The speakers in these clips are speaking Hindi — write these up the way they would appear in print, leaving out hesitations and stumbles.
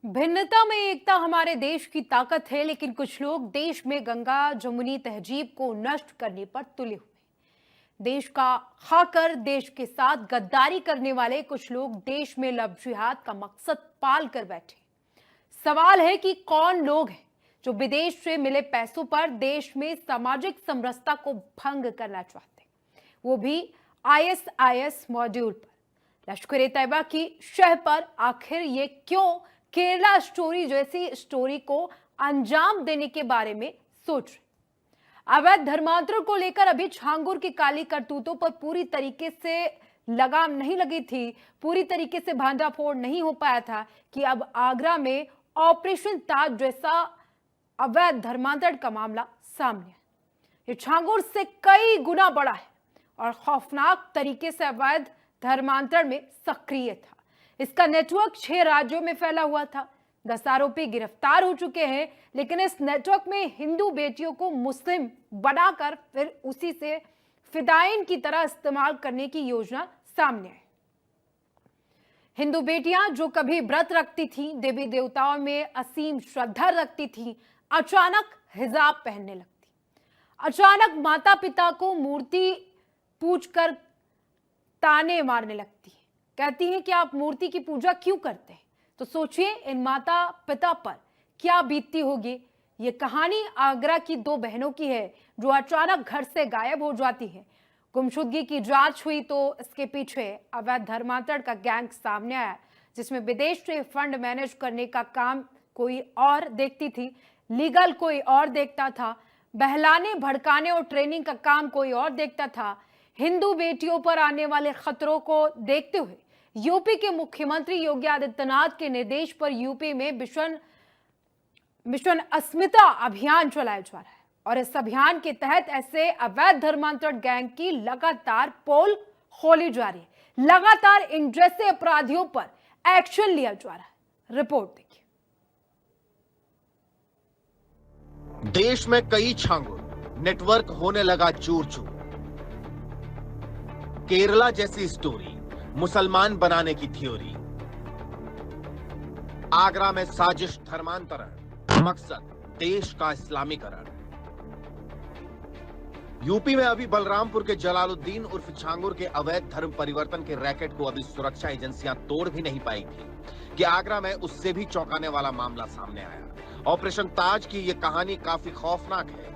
भिन्नता में एकता हमारे देश की ताकत है, लेकिन कुछ लोग देश में गंगा जमुनी तहजीब को नष्ट करने पर तुले हुए हैं। देश का खाकर देश के साथ गद्दारी करने वाले कुछ लोग देश में लव जिहाद का मकसद पाल कर बैठे। सवाल है कि कौन लोग हैं जो विदेश से मिले पैसों पर देश में सामाजिक समरसता को भंग करना चाहते हैं, वो भी आईएसआईएस मॉड्यूल पर, लश्कर ए तैयबा की शह पर। आखिर ये क्यों केरला स्टोरी जैसी स्टोरी को अंजाम देने के बारे में सोच रहे। अवैध धर्मांतरण को लेकर अभी छांगुर की काली करतूतों पर पूरी तरीके से लगाम नहीं लगी थी, पूरी तरीके से भांडाफोड़ नहीं हो पाया था कि अब आगरा में ऑपरेशन ताज जैसा अवैध धर्मांतरण का मामला सामने है। ये छांगुर से कई गुना बड़ा है और खौफनाक तरीके से अवैध धर्मांतरण में सक्रिय था। इसका नेटवर्क 6 राज्यों में फैला हुआ था। 10 आरोपी गिरफ्तार हो चुके हैं, लेकिन इस नेटवर्क में हिंदू बेटियों को मुस्लिम बनाकर फिर उसी से फिदायीन की तरह इस्तेमाल करने की योजना सामने आई। हिंदू बेटियां जो कभी व्रत रखती थी, देवी देवताओं में असीम श्रद्धा रखती थी, अचानक हिजाब पहनने लगती। अचानक माता पिता को मूर्ति पूजकर ताने मारने लगती। कहती हैं कि आप मूर्ति की पूजा क्यों करते हैं। तो सोचिए इन माता पिता पर क्या बीतती होगी। ये कहानी आगरा की 2 बहनों की है जो अचानक घर से गायब हो जाती है। गुमशुदगी की जांच हुई तो इसके पीछे अवैध धर्मांतरण का गैंग सामने आया, जिसमें विदेश से फंड मैनेज करने का काम कोई और देखती थी, लीगल कोई और देखता था, बहलाने भड़काने और ट्रेनिंग का काम कोई और देखता था। हिंदू बेटियों पर आने वाले खतरों को देखते हुए यूपी के मुख्यमंत्री योगी आदित्यनाथ के निर्देश पर यूपी में मिशन अस्मिता अभियान चलाया जा रहा है और इस अभियान के तहत ऐसे अवैध धर्मांतरण गैंग की लगातार पोल खोली जा रही है। लगातार इन जैसे अपराधियों पर एक्शन लिया जा रहा है। रिपोर्ट देखिए। देश में कई छांगुर, नेटवर्क होने लगा चूर चूर। केरला जैसी स्टोरी, मुसलमान बनाने की थ्योरी। आगरा में साजिश धर्मांतरण, मकसद देश का इस्लामीकरण। यूपी में अभी बलरामपुर के जलालुद्दीन उर्फ छांगुर के अवैध धर्म परिवर्तन के रैकेट को अभी सुरक्षा एजेंसियां तोड़ भी नहीं पाई थी कि आगरा में उससे भी चौंकाने वाला मामला सामने आया। ऑपरेशन ताज की यह कहानी काफी खौफनाक है।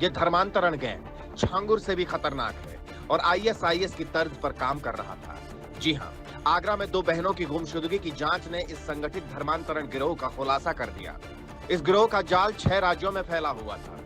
यह धर्मांतरण गैंग छांगुर से भी खतरनाक है और आईएसआईएस की तर्ज पर काम कर रहा था। जी हां, आगरा में 2 बहनों की गुमशुदगी की जांच ने इस संगठित धर्मांतरण गिरोह का खुलासा कर दिया। इस गिरोह का जाल 6 राज्यों में फैला हुआ था।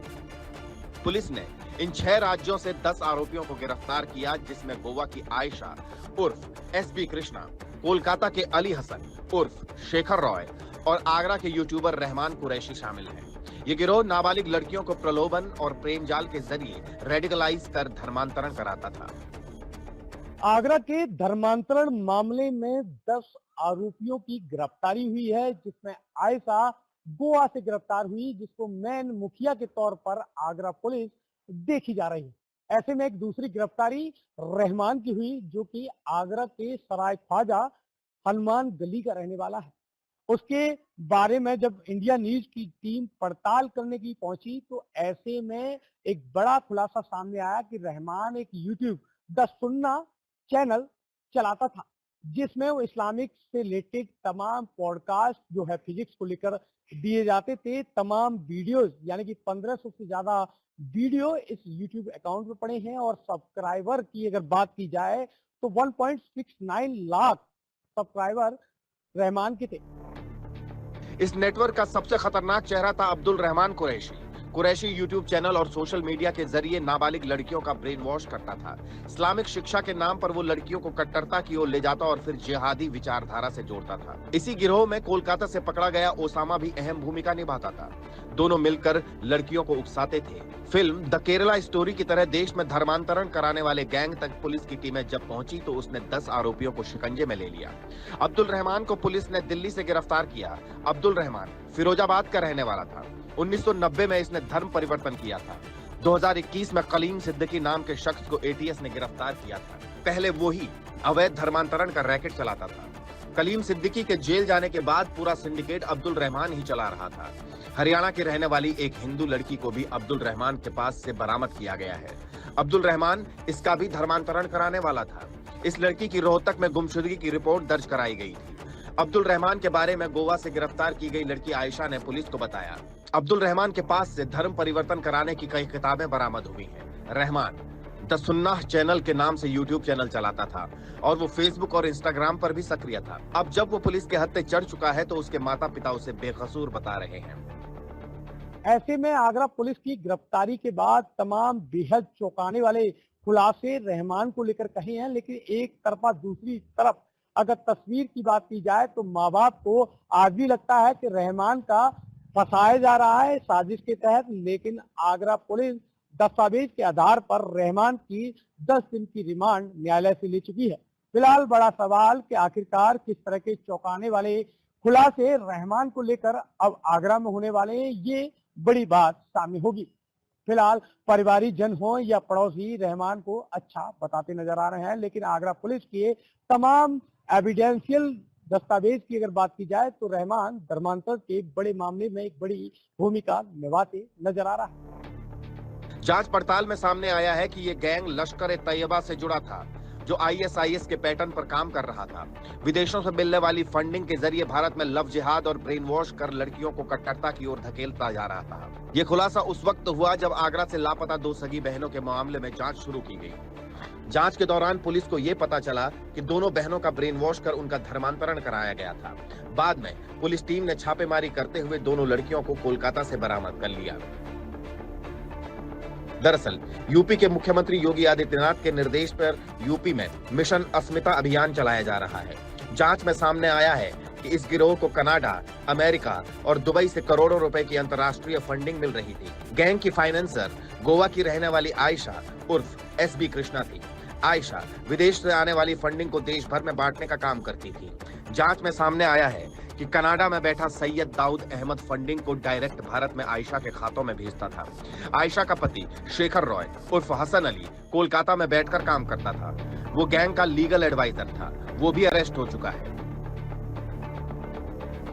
पुलिस ने इन 6 राज्यों से 10 आरोपियों को गिरफ्तार किया, जिसमें गोवा की आयशा उर्फ एसबी कृष्णा, कोलकाता के अली हसन उर्फ शेखर रॉय और आगरा के यूट्यूबर रहमान कुरैशी शामिल हैं। ये गिरोह नाबालिग लड़कियों को प्रलोभन और प्रेम जाल के जरिए रेडिकलाइज कर धर्मांतरण कराता था। आगरा के धर्मांतरण मामले में 10 आरोपियों की गिरफ्तारी हुई है, जिसमें आयशा गोवा से गिरफ्तार हुई, जिसको मेन मुखिया के तौर पर आगरा पुलिस देखी जा रही है। ऐसे में एक दूसरी गिरफ्तारी रहमान की हुई, जो कि आगरा के सराय ख्वाजा हनुमान गली का रहने वाला है। उसके बारे में जब इंडिया न्यूज की टीम पड़ताल करने की पहुंची तो ऐसे में एक बड़ा खुलासा सामने आया कि रहमान एक यूट्यूब द सुन्ना चैनल चलाता था, जिसमें वो इस्लामिक से रिलेटेड तमाम पॉडकास्ट जो है फिजिक्स को लेकर दिए जाते थे। तमाम वीडियोस यानी कि 1500 से ज्यादा वीडियो इस यूट्यूब अकाउंट में पड़े हैं और सब्सक्राइबर की अगर बात की जाए तो 1.69 लाख सब्सक्राइबर रहमान के थे। इस नेटवर्क का सबसे खतरनाक चेहरा था अब्दुल रहमान कुरैशी। कुरैशी यूट्यूब चैनल और सोशल मीडिया के जरिए नाबालिग लड़कियों का ब्रेन वॉश करता था। इस्लामिक शिक्षा के नाम पर वो लड़कियों को कट्टरता की ओर ले जाता और फिर जिहादी विचारधारा से जोड़ता था। इसी गिरोह में कोलकाता से पकड़ा गया ओसामा भी अहम भूमिका निभाता था। दोनों मिलकर लड़कियों को उकसाते थे। फिल्म द केरला स्टोरी की तरह देश में धर्मांतरण कराने वाले गैंग तक पुलिस की टीमें जब पहुंची तो उसने 10 आरोपियों को शिकंजे में ले लिया। अब्दुल रहमान को पुलिस ने दिल्ली से गिरफ्तार किया। अब्दुल रहमान फिरोजाबाद का रहने वाला था। 1990 में इसने धर्म परिवर्तन किया था। 2021 में कलीम सिद्दीकी नाम के शख्स को एटीएस ने गिरफ्तार किया था। पहले वो ही अवैध धर्मांतरण का रैकेट चलाता था। कलीम सिद्दीकी के जेल जाने के बाद पूरा सिंडिकेट अब्दुल रहमान ही चला रहा था। हरियाणा की रहने वाली एक हिंदू लड़की को भी अब्दुल रहमान के पास से बरामद किया गया है। अब्दुल रहमान इसका भी धर्मांतरण कराने वाला था। इस लड़की की रोहतक में गुमशुदगी की रिपोर्ट दर्ज कराई गई थी। अब्दुल रहमान के बारे में गोवा से गिरफ्तार की गई लड़की आयशा ने पुलिस को बताया, अब्दुल रहमान के पास से धर्म परिवर्तन कराने की कई किताबें बरामद हुई हैं। रहमान द सुन्नाह चैनल के नाम से यूट्यूब चैनल चलाता था और वो फेसबुक और इंस्टाग्राम पर भी सक्रिय था। अब जब वो पुलिस के हत्थे चढ़ चुका है तो उसके माता पिता उसे बेकसूर बता रहे हैं। ऐसे में आगरा पुलिस की गिरफ्तारी के बाद तमाम बेहद चौंकाने वाले खुलासे रहमान को लेकर कहे हैं, लेकिन एक तरफा दूसरी तरफ अगर तस्वीर की बात की जाए तो माँ बाप को आज भी लगता है कि रहमान का फंसाया जा रहा है साजिश के तहत, लेकिन आगरा पुलिस दस्तावेज के आधार पर रहमान की 10 दिन की रिमांड न्यायालय से ले चुकी है। फिलहाल बड़ा सवाल कि आखिरकार किस तरह के चौंकाने वाले खुलासे रहमान को लेकर अब आगरा में होने वाले हैं, ये बड़ी बात सामने होगी। फिलहाल परिवारिक जन हो या पड़ोसी रहमान को अच्छा बताते नजर आ रहे हैं, लेकिन आगरा पुलिस के तमाम एविडेंशियल दस्तावेज की अगर बात की जाए तो रहमान धर्मांतरण के बड़े मामले में एक बड़ी भूमिका निभाते नजर आ रहा है। जांच पड़ताल में सामने आया है कि ये गैंग लश्कर-ए-तैयबा से जुड़ा था, जो आईएसआईएस के पैटर्न पर काम कर रहा था। विदेशों से मिलने वाली फंडिंग के जरिए भारत में लव जिहाद और ब्रेन वॉश कर लड़कियों को कट्टरता की ओर धकेलता जा रहा था। ये खुलासा उस वक्त हुआ जब आगरा से लापता 2 सगी बहनों के मामले में जांच शुरू की गई। जांच के दौरान पुलिस को यह पता चला कि दोनों बहनों का ब्रेन वॉश कर उनका धर्मांतरण कराया गया था। बाद में पुलिस टीम ने छापेमारी करते हुए दोनों लड़कियों को कोलकाता से बरामद कर लिया। दरअसल यूपी के मुख्यमंत्री योगी आदित्यनाथ के निर्देश पर यूपी में मिशन अस्मिता अभियान चलाया जा रहा है। जांच में सामने आया है कि इस गिरोह को कनाडा, अमेरिका और दुबई से करोड़ों रुपए की अंतर्राष्ट्रीय फंडिंग मिल रही थी। गैंग की फाइनेंसर गोवा की रहने वाली आयशा उर्फ एसबी कृष्णा थी। आयशा विदेश से आने वाली फंडिंग को देश भर में बांटने का काम करती थी। जांच में सामने आया है कि कनाडा में बैठा सैयद दाऊद अहमद फंडिंग को डायरेक्ट भारत में आयशा के खातों में भेजता था। आयशा का पति शेखर रॉय उर्फ हसन अली कोलकाता में बैठकर काम करता था। वो गैंग का लीगल एडवाइजर था। वो भी अरेस्ट हो चुका है।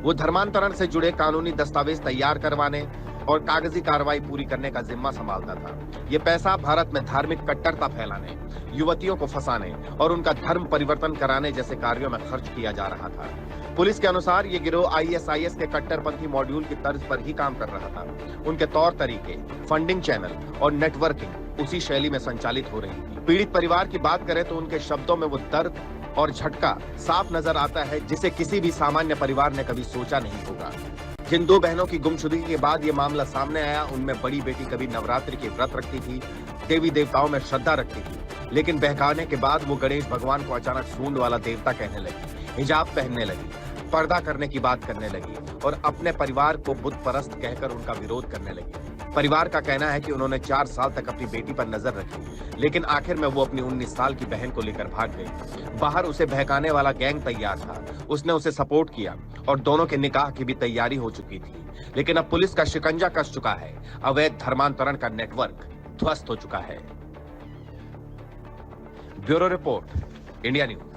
वो धर्मांतरण से जुड़े कानूनी दस्तावेज तैयार करवाने और कागजी कार्रवाई पूरी करने का जिम्मा संभालता था। ये पैसा भारत में धार्मिक कट्टरता फैलाने, युवतियों को फंसाने और उनका धर्म परिवर्तन कराने जैसे कार्यों में खर्च किया जा रहा था। पुलिस के अनुसार ये गिरोह आईएसआईएस के कट्टरपंथी मॉड्यूल की तर्ज पर ही काम कर रहा था। उनके तौर तरीके, फंडिंग चैनल और नेटवर्किंग उसी शैली में संचालित हो रही थी। पीड़ित परिवार की बात करें तो उनके शब्दों में वो दर्द और झटका साफ नजर आता है, जिसे किसी भी सामान्य परिवार ने कभी सोचा नहीं होगा। जिन 2 बहनों की गुमशुदगी के बाद ये मामला सामने आया, उनमें बड़ी बेटी कभी नवरात्रि के व्रत रखती थी, देवी देवताओं में श्रद्धा रखती थी, लेकिन बहकाने के बाद वो गणेश भगवान को अचानक सूंड वाला देवता कहने लगी, हिजाब पहनने लगी, पर्दा करने की बात करने लगी और अपने परिवार को बुत परस्त कहकर उनका विरोध करने लगी। परिवार का कहना है कि उन्होंने 4 साल तक अपनी बेटी पर नजर रखी, लेकिन आखिर में वो अपनी 19 साल की बहन को लेकर भाग गई। बाहर उसे बहकाने वाला गैंग तैयार था। उसने उसे सपोर्ट किया और दोनों के निकाह की भी तैयारी हो चुकी थी। लेकिन अब पुलिस का शिकंजा कस चुका है। अवैध धर्मांतरण का नेटवर्क ध्वस्त हो चुका है। Bureau report, India news.